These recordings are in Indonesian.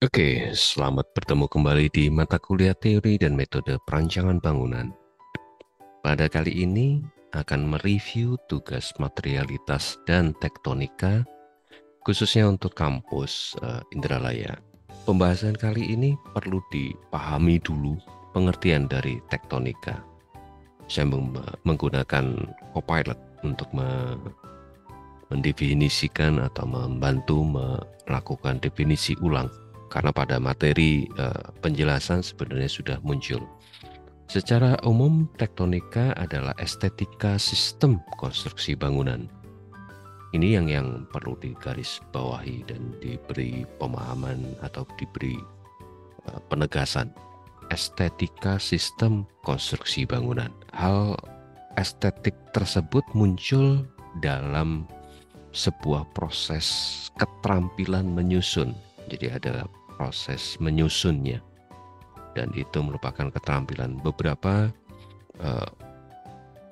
Oke, selamat bertemu kembali di mata kuliah teori dan metode perancangan bangunan. Pada kali ini akan mereview tugas materialitas dan tektonika, khususnya untuk kampus Indralaya. Pembahasan kali ini perlu dipahami dulu pengertian dari tektonika. Saya menggunakan Copilot untuk mendefinisikan atau membantu melakukan definisi ulang karena pada materi penjelasan sebenarnya sudah muncul. Secara umum, tektonika adalah estetika sistem konstruksi bangunan. Ini yang perlu digarisbawahi dan diberi pemahaman atau diberi penegasan. Estetika sistem konstruksi bangunan. Hal estetik tersebut muncul dalam sebuah proses keterampilan menyusun. Jadi ada proses menyusunnya, dan itu merupakan keterampilan. Beberapa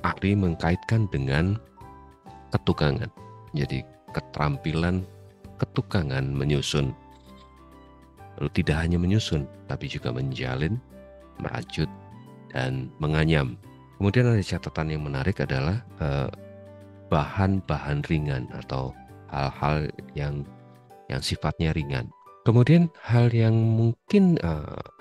ahli mengkaitkan dengan ketukangan. Jadi keterampilan ketukangan menyusun. Lalu tidak hanya menyusun, tapi juga menjalin, merajut, dan menganyam. Kemudian ada catatan yang menarik adalah bahan-bahan ringan atau hal-hal yang sifatnya ringan. Kemudian hal yang mungkin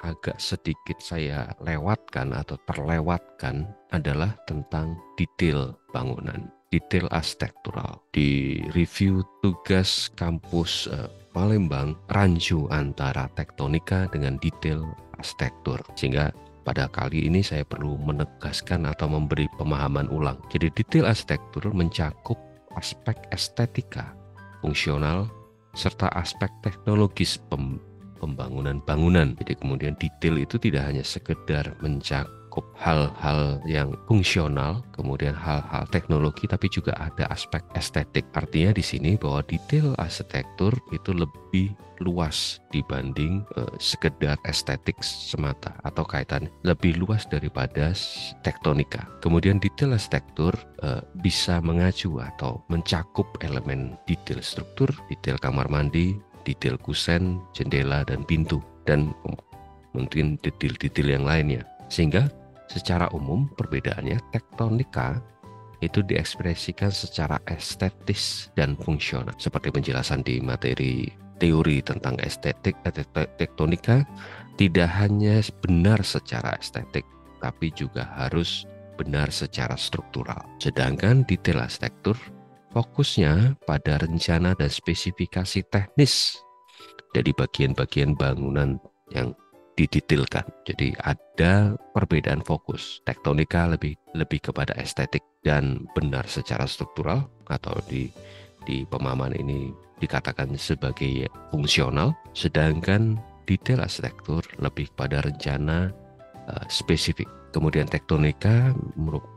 agak sedikit saya lewatkan atau terlewatkan adalah tentang detail bangunan, detail arsitektural. Di review tugas kampus Palembang, rancu antara tektonika dengan detail arsitektur, sehingga pada kali ini saya perlu menegaskan atau memberi pemahaman ulang. Jadi detail arsitektur mencakup aspek estetika, fungsional, serta aspek teknologis pembangunan bangunan. Jadi kemudian detail itu tidak hanya sekedar mencakup hal-hal yang fungsional, kemudian hal-hal teknologi, tapi juga ada aspek estetik. Artinya di sini bahwa detail arsitektur itu lebih luas dibanding sekedar estetik semata atau kaitan lebih luas daripada tektonika. Kemudian detail arsitektur bisa mengacu atau mencakup elemen detail struktur, detail kamar mandi, detail kusen, jendela, dan pintu, dan mungkin detail-detail yang lainnya. Sehingga secara umum perbedaannya, tektonika itu diekspresikan secara estetis dan fungsional. Seperti penjelasan di materi teori tentang estetik, tektonika tidak hanya benar secara estetik, tapi juga harus benar secara struktural. Sedangkan detail arsitektur fokusnya pada rencana dan spesifikasi teknis dari bagian-bagian bangunan yang didetailkan. Jadi ada perbedaan fokus. Tektonika lebih kepada estetik dan benar secara struktural, atau di pemahaman ini dikatakan sebagai fungsional, sedangkan detail arsitektur lebih pada rencana spesifik. Kemudian tektonika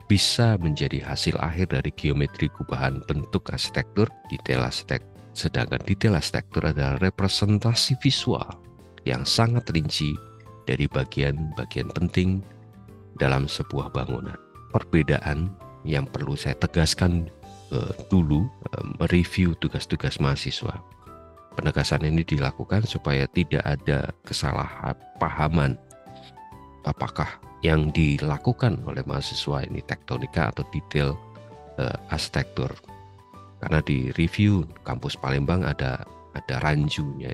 bisa menjadi hasil akhir dari geometri gubahan bentuk arsitektur. Sedangkan detail arsitektur adalah representasi visual yang sangat rinci dari bagian-bagian penting dalam sebuah bangunan. Perbedaan yang perlu saya tegaskan dulu mereview tugas-tugas mahasiswa. Penegasan ini dilakukan supaya tidak ada kesalahpahaman apakah yang dilakukan oleh mahasiswa ini tektonika atau detail arsitektur. Karena di review kampus Palembang ada ranjunya,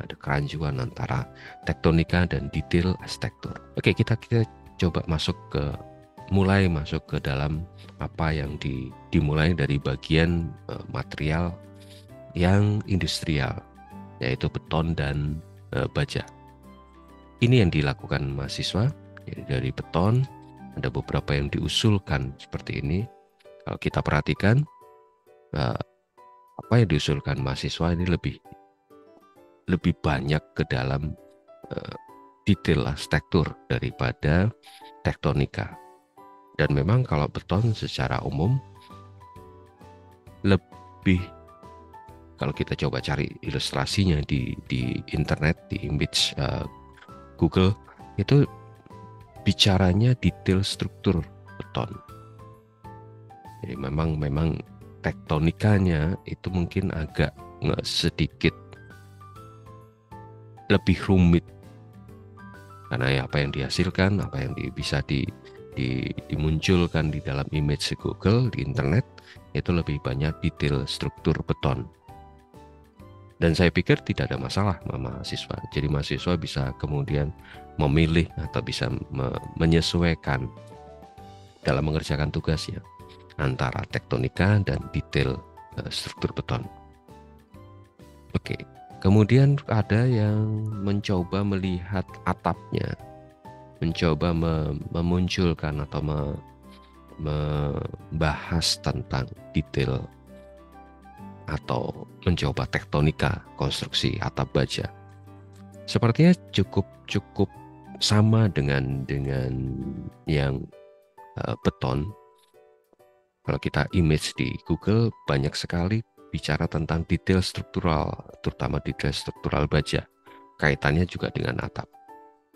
ada keranjuan antara tektonika dan detail arsitektur. Oke, kita coba mulai masuk ke dalam apa yang dimulai dari bagian material yang industrial, yaitu beton dan baja. Ini yang dilakukan mahasiswa. Jadi dari beton ada beberapa yang diusulkan seperti ini. Kalau kita perhatikan apa yang diusulkan mahasiswa ini lebih banyak ke dalam detail arsitektur daripada tektonika. Dan memang kalau beton secara umum lebih, kalau kita coba cari ilustrasinya di internet, di image Google, itu bicaranya detail struktur beton. Jadi memang tektonikanya itu mungkin agak sedikit lebih rumit karena ya apa yang dihasilkan, apa yang bisa dimunculkan di dalam image Google di internet itu lebih banyak detail struktur beton. Dan saya pikir tidak ada masalah mahasiswa. Jadi mahasiswa bisa kemudian memilih atau bisa menyesuaikan dalam mengerjakan tugasnya antara tektonika dan detail struktur beton. Oke, kemudian ada yang mencoba melihat atapnya, mencoba memunculkan atau membahas tentang detail atau mencoba tektonika konstruksi atap baja. Sepertinya cukup sama dengan yang beton. Kalau kita image di Google banyak sekali bicara tentang detail struktural, terutama detail struktural baja. Kaitannya juga dengan atap.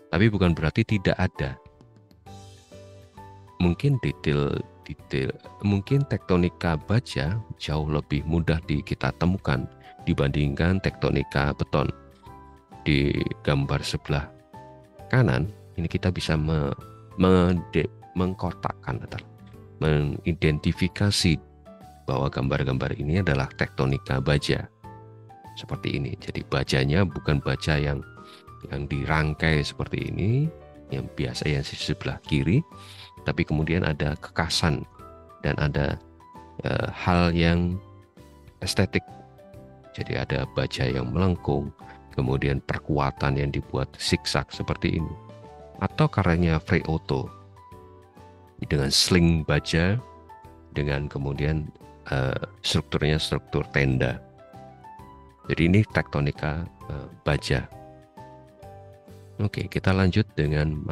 Tapi bukan berarti tidak ada. Mungkin mungkin tektonika baja jauh lebih mudah kita temukan dibandingkan tektonika beton. Di gambar sebelah kanan ini kita bisa mengkotakkan atau mengidentifikasi bahwa gambar-gambar ini adalah tektonika baja seperti ini. Jadi bajanya bukan baja yang dirangkai seperti ini, yang biasa yang di sebelah kiri, tapi kemudian ada kekasan dan ada hal yang estetik. Jadi ada baja yang melengkung, kemudian perkuatan yang dibuat zigzag seperti ini, atau karyanya Frei Otto dengan sling baja, dengan kemudian strukturnya struktur tenda. Jadi ini tektonika baja. Oke, kita lanjut dengan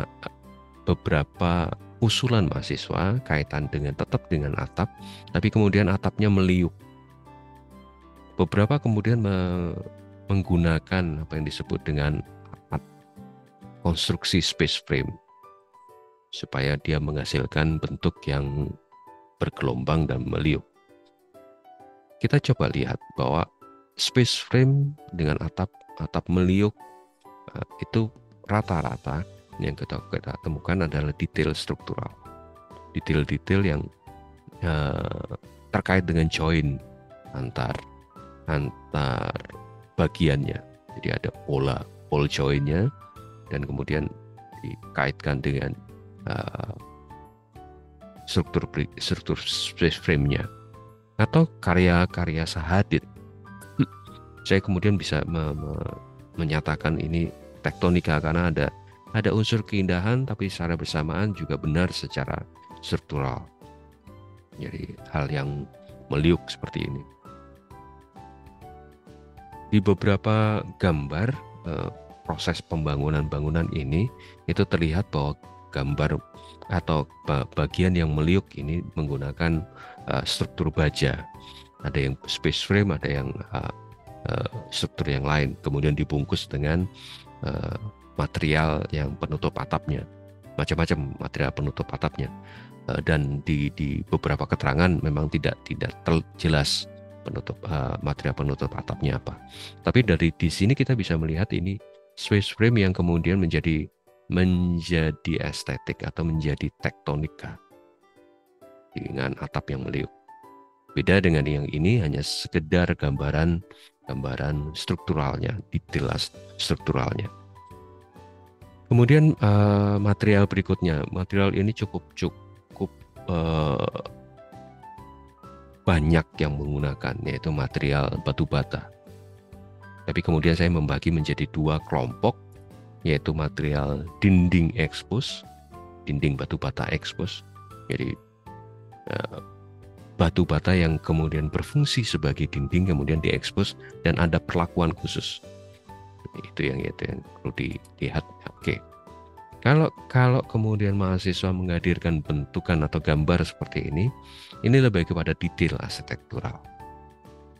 beberapa usulan mahasiswa kaitan tetap dengan atap, tapi kemudian atapnya meliuk. Beberapa kemudian menggunakan apa yang disebut dengan konstruksi space frame supaya dia menghasilkan bentuk yang bergelombang dan meliuk. Kita coba lihat bahwa space frame dengan atap meliuk itu rata-rata yang kita temukan adalah detail struktural, detail-detail yang terkait dengan join antar bagiannya. Jadi ada pole joinnya dan kemudian dikaitkan dengan struktur space frame-nya atau karya-karya Sahadid. Saya kemudian bisa menyatakan ini tektonika karena ada unsur keindahan tapi secara bersamaan juga benar secara struktural. Jadi hal yang meliuk seperti ini. Di beberapa gambar proses pembangunan bangunan ini itu terlihat bahwa gambar atau bagian yang meliuk ini menggunakan struktur baja. Ada yang space frame, ada yang struktur yang lain, kemudian dibungkus dengan material yang penutup atapnya, macam-macam material penutup atapnya, dan di beberapa keterangan memang tidak jelas material penutup atapnya apa. Tapi di sini kita bisa melihat ini space frame yang kemudian menjadi estetik atau menjadi tektonika dengan atap yang meliuk. Beda dengan yang ini hanya sekedar gambaran strukturalnya, detail strukturalnya. Kemudian material berikutnya, material ini cukup banyak yang menggunakan, yaitu material batu bata. Tapi kemudian saya membagi menjadi dua kelompok, yaitu material dinding expose, dinding batu bata expose. Jadi batu bata yang kemudian berfungsi sebagai dinding kemudian diekspos dan ada perlakuan khusus. Itu yang perlu dilihat. Oke. Kalau kemudian mahasiswa menghadirkan bentukan atau gambar seperti ini lebih kepada detail arsitektural.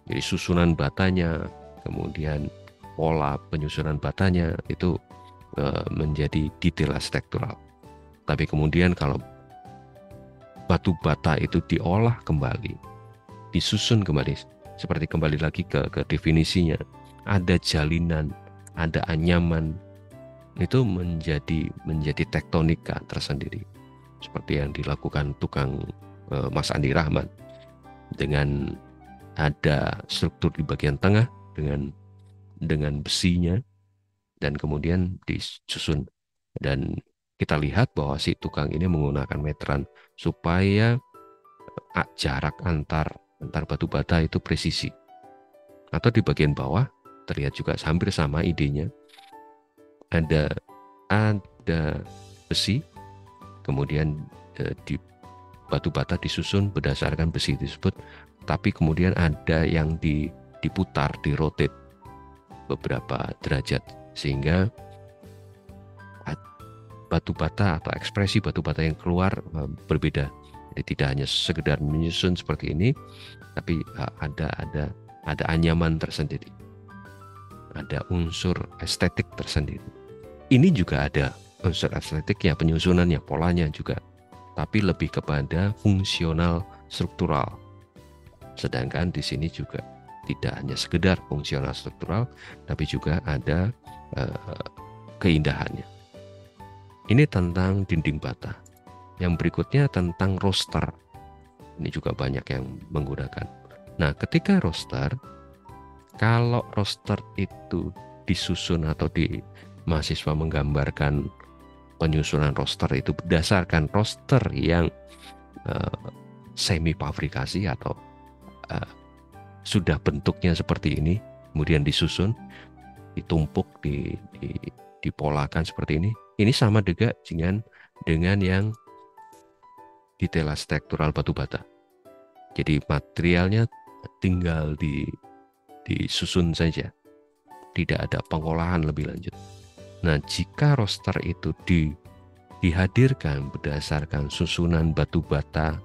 Jadi susunan batanya, kemudian pola penyusunan batanya itu menjadi detail arsitektural. Tapi kemudian kalau batu bata itu diolah kembali, disusun kembali, seperti kembali lagi ke definisinya, ada jalinan ada anyaman, itu menjadi tektonika tersendiri. Seperti yang dilakukan tukang Mas Andi Rahman, dengan ada struktur di bagian tengah dengan besinya, dan kemudian disusun. Dan kita lihat bahwa si tukang ini menggunakan meteran supaya jarak antar batu bata itu presisi. Atau di bagian bawah terlihat juga hampir sama idenya. Ada besi, kemudian di batu bata disusun berdasarkan besi tersebut, tapi kemudian ada yang diputar, dirotate beberapa derajat, sehingga batu bata atau ekspresi batu bata yang keluar berbeda. Jadi tidak hanya sekedar menyusun seperti ini, tapi ada anyaman tersendiri, ada unsur estetik tersendiri. Ini juga ada unsur estetiknya, penyusunannya, polanya juga, tapi lebih kepada fungsional struktural. Sedangkan di sini juga tidak hanya sekedar fungsional struktural, tapi juga ada keindahannya. Ini tentang dinding bata. Yang berikutnya tentang roster. Ini juga banyak yang menggunakan. Nah, ketika roster, kalau roster itu disusun atau mahasiswa menggambarkan penyusunan roster itu berdasarkan roster yang semi pabrikasi atau sudah bentuknya seperti ini, kemudian disusun, ditumpuk, dipolakan seperti ini. Ini sama juga dengan yang detail struktural batu bata. Jadi materialnya tinggal disusun saja, tidak ada pengolahan lebih lanjut. Nah, jika roster itu dihadirkan berdasarkan susunan batu bata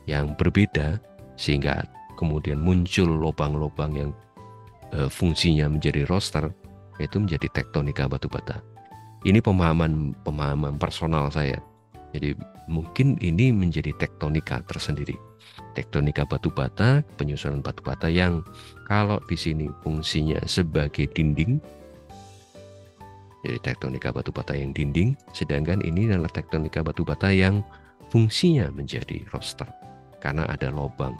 yang berbeda, sehingga kemudian muncul lubang-lubang yang fungsinya menjadi roster, itu menjadi tektonika batu bata. Ini pemahaman personal saya. Jadi mungkin ini menjadi tektonika tersendiri. Tektonika batu bata, penyusunan batu bata yang kalau di sini fungsinya sebagai dinding, jadi tektonika batu bata yang dinding, sedangkan ini adalah tektonika batu bata yang fungsinya menjadi roster. Karena ada lubang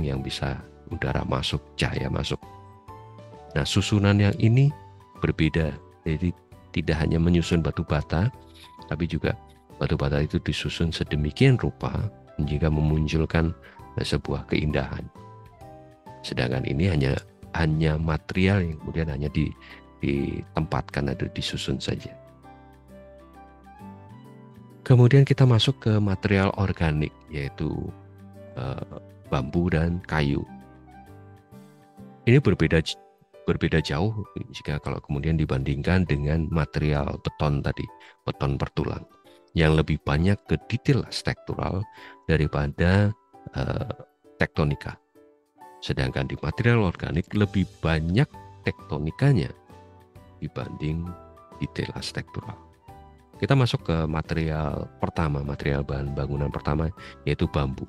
yang bisa udara masuk, cahaya masuk. Nah, susunan yang ini berbeda. Jadi tidak hanya menyusun batu bata, tapi juga batu bata itu disusun sedemikian rupa hingga memunculkan sebuah keindahan. Sedangkan ini hanya material yang kemudian hanya ditempatkan atau disusun saja. Kemudian kita masuk ke material organik, yaitu bambu dan kayu. Ini berbeda jauh jika kalau kemudian dibandingkan dengan material beton tadi, beton bertulang, yang lebih banyak ke detail struktural daripada tektonika. Sedangkan di material organik lebih banyak tektonikanya dibanding detail struktural. Kita masuk ke material pertama, material bahan bangunan pertama, yaitu bambu.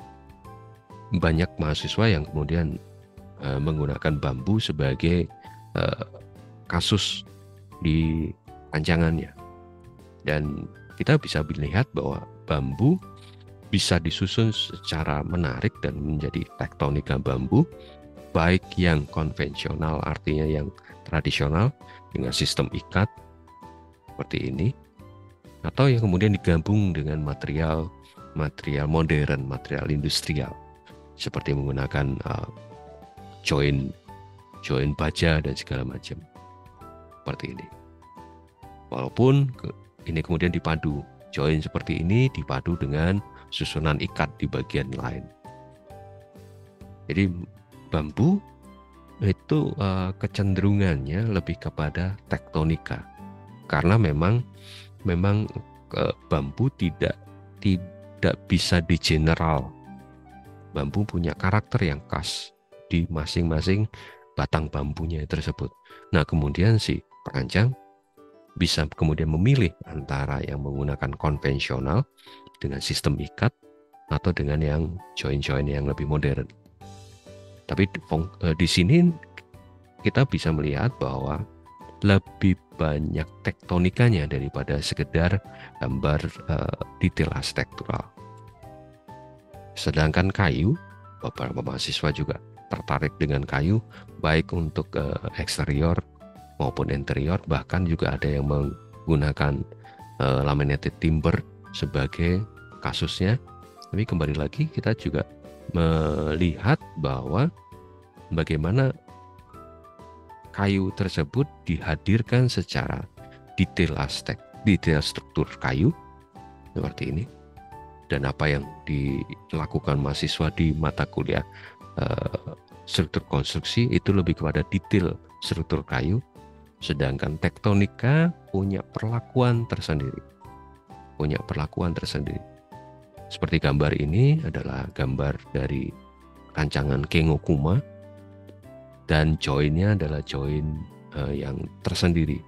Banyak mahasiswa yang kemudian menggunakan bambu sebagai kasus di rancangannya. Dan kita bisa melihat bahwa bambu bisa disusun secara menarik dan menjadi tektonika bambu, baik yang konvensional, artinya yang tradisional dengan sistem ikat seperti ini, atau yang kemudian digabung dengan material modern, material industrial, seperti menggunakan join baja dan segala macam seperti ini. Walaupun ini kemudian dipadu, join seperti ini dipadu dengan susunan ikat di bagian lain. Jadi bambu itu kecenderungannya lebih kepada tektonika, karena memang bambu tidak bisa di general. Bambu punya karakter yang khas di masing-masing batang bambunya tersebut. Nah, kemudian si perancang bisa kemudian memilih antara yang menggunakan konvensional dengan sistem ikat atau dengan yang join-join yang lebih modern. Tapi di sini kita bisa melihat bahwa lebih banyak tektonikanya daripada sekedar gambar detail arsitektural. Sedangkan kayu, beberapa mahasiswa juga tertarik dengan kayu, baik untuk eksterior maupun interior, bahkan juga ada yang menggunakan laminated timber sebagai kasusnya. Tapi kembali lagi kita juga melihat bahwa bagaimana kayu tersebut dihadirkan secara detail struktur kayu seperti ini, dan apa yang dilakukan mahasiswa di mata kuliah struktur konstruksi itu lebih kepada detail struktur kayu, sedangkan tektonika punya perlakuan tersendiri. Seperti gambar ini adalah gambar dari rancangan Kengo Kuma, dan joinnya adalah join yang tersendiri.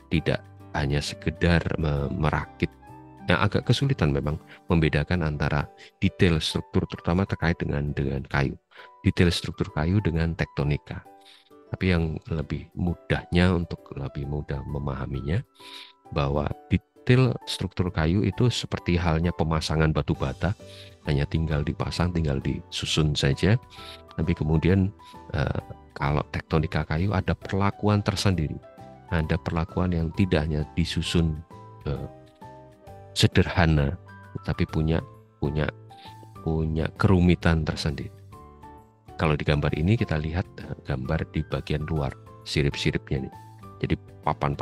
Tidak hanya sekedar merakit, yang agak kesulitan memang membedakan antara detail struktur, terutama terkait dengan kayu. Detail struktur kayu dengan tektonika. Tapi yang lebih mudahnya, untuk lebih mudah memahaminya, bahwa detail struktur kayu itu seperti halnya pemasangan batu bata, hanya tinggal dipasang, tinggal disusun saja. Tapi kemudian kalau tektonika kayu ada perlakuan tersendiri, ada perlakuan yang tidak hanya disusun sederhana, tapi punya kerumitan tersendiri. Kalau di gambar ini kita lihat gambar di bagian luar, sirip-siripnya nih. Jadi papan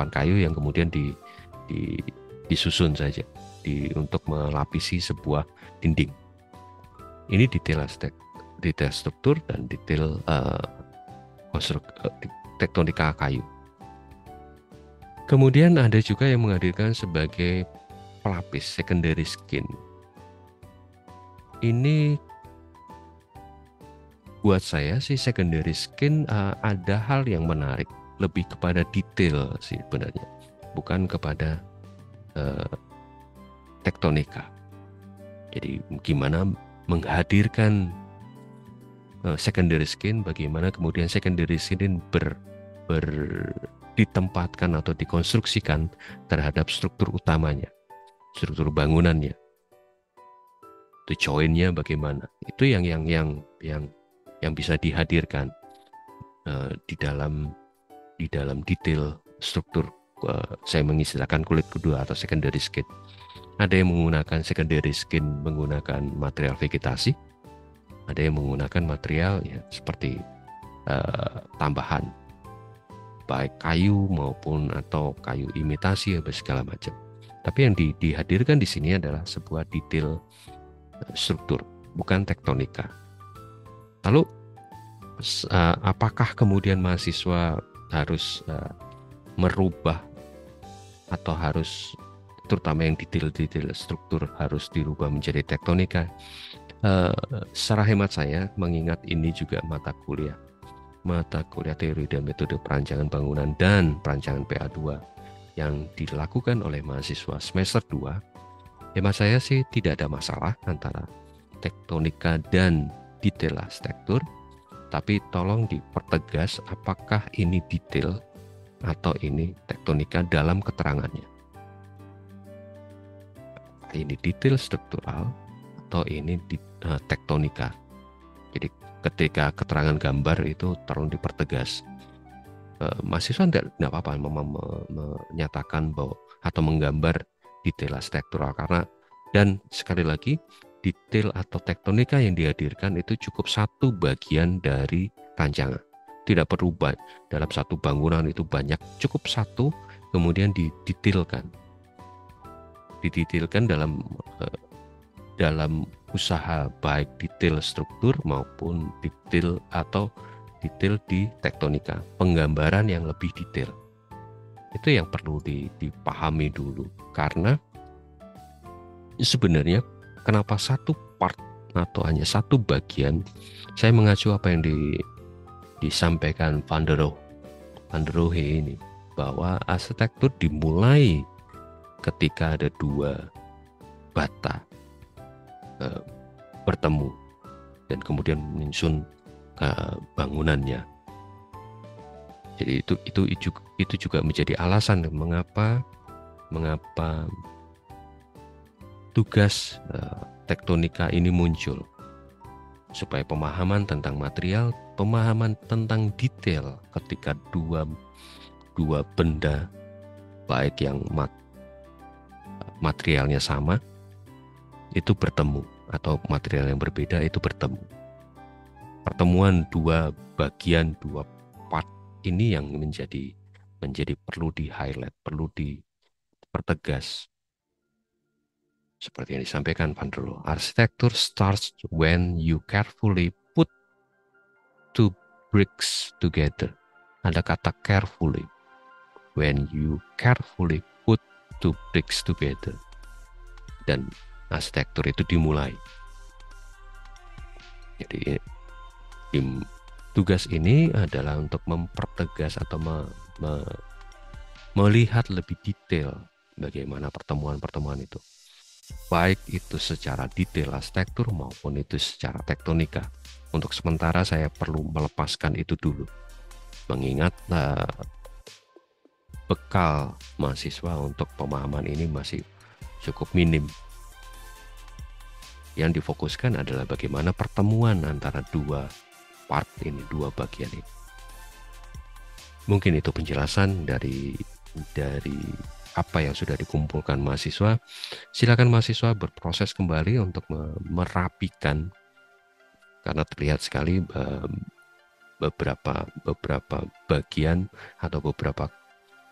kayu yang kemudian disusun saja untuk melapisi sebuah dinding. Ini detail struktur dan detail tektonika kayu. Kemudian ada juga yang menghadirkan sebagai pelapis secondary skin. Ini buat saya sih secondary skin ada hal yang menarik, lebih kepada detail sih sebenarnya, bukan kepada tektonika. Jadi gimana menghadirkan secondary skin, bagaimana kemudian secondary skin ditempatkan atau dikonstruksikan terhadap struktur utamanya, struktur bangunannya. Itu joinnya bagaimana? Itu yang bisa dihadirkan di dalam detail struktur. Saya mengistilahkan kulit kedua atau secondary skin. Ada yang menggunakan secondary skin menggunakan material vegetasi, ada yang menggunakan material ya seperti tambahan, baik kayu maupun atau kayu imitasi segala macam. Tapi yang dihadirkan di sini adalah sebuah detail struktur, bukan tektonika. Lalu apakah kemudian mahasiswa harus merubah atau harus, terutama yang detail struktur, harus dirubah menjadi tektonika? Secara hemat saya, mengingat ini juga mata kuliah teori dan metode perancangan bangunan dan perancangan PA2 yang dilakukan oleh mahasiswa semester 2, hemat saya sih tidak ada masalah antara tektonika dan detail arsitektur, tapi tolong dipertegas apakah ini detail atau ini tektonika dalam keterangannya. Ini detail struktural atau ini tektonika. Jadi ketika keterangan gambar itu tolong dipertegas. Mahasiswa tidak apa-apa menyatakan bahwa atau menggambar detail arsitektural, karena, dan sekali lagi, detail atau tektonika yang dihadirkan itu cukup satu bagian dari rancangan. Tidak perlu dalam satu bangunan itu banyak, cukup satu kemudian didetailkan dalam usaha baik detail struktur maupun detail di tektonika, penggambaran yang lebih detail. Itu yang perlu dipahami dulu, karena sebenarnya kenapa satu part atau hanya satu bagian, saya mengacu apa yang disampaikan Van der Rohe ini, bahwa arsitektur dimulai ketika ada dua bata bertemu dan kemudian menyusun bangunannya. Jadi itu juga menjadi alasan mengapa tugas tektonika ini muncul, supaya pemahaman tentang material, pemahaman tentang detail ketika dua benda baik yang materialnya sama itu bertemu atau material yang berbeda itu bertemu. Pertemuan dua bagian, dua part ini yang menjadi perlu di-highlight, perlu dipertegas. Seperti yang disampaikan Van der Rohe, arsitektur starts when you carefully put two bricks together. Ada kata carefully. When you carefully put two bricks together. Dan arsitektur itu dimulai. Jadi tugas ini adalah untuk mempertegas atau melihat lebih detail bagaimana pertemuan-pertemuan itu. Baik itu secara detail arsitektur maupun itu secara tektonika. Untuk sementara saya perlu melepaskan itu dulu. Mengingat bekal mahasiswa untuk pemahaman ini masih cukup minim. Yang difokuskan adalah bagaimana pertemuan antara dua part ini, dua bagian ini. Mungkin itu penjelasan dari apa yang sudah dikumpulkan mahasiswa. Silakan mahasiswa berproses kembali untuk merapikan, karena terlihat sekali beberapa bagian atau beberapa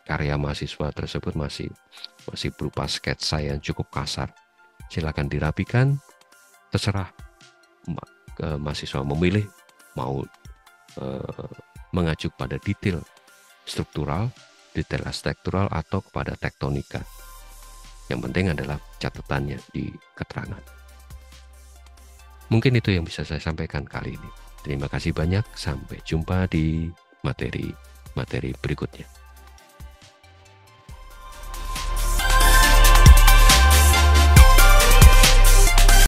karya mahasiswa tersebut masih berupa sketsa yang cukup kasar. Silakan dirapikan, terserah mahasiswa memilih mau mengacu pada detail struktural, detail arsitektural, atau kepada tektonika. Yang penting adalah catatannya di keterangan. Mungkin itu yang bisa saya sampaikan kali ini. Terima kasih banyak, sampai jumpa di materi berikutnya.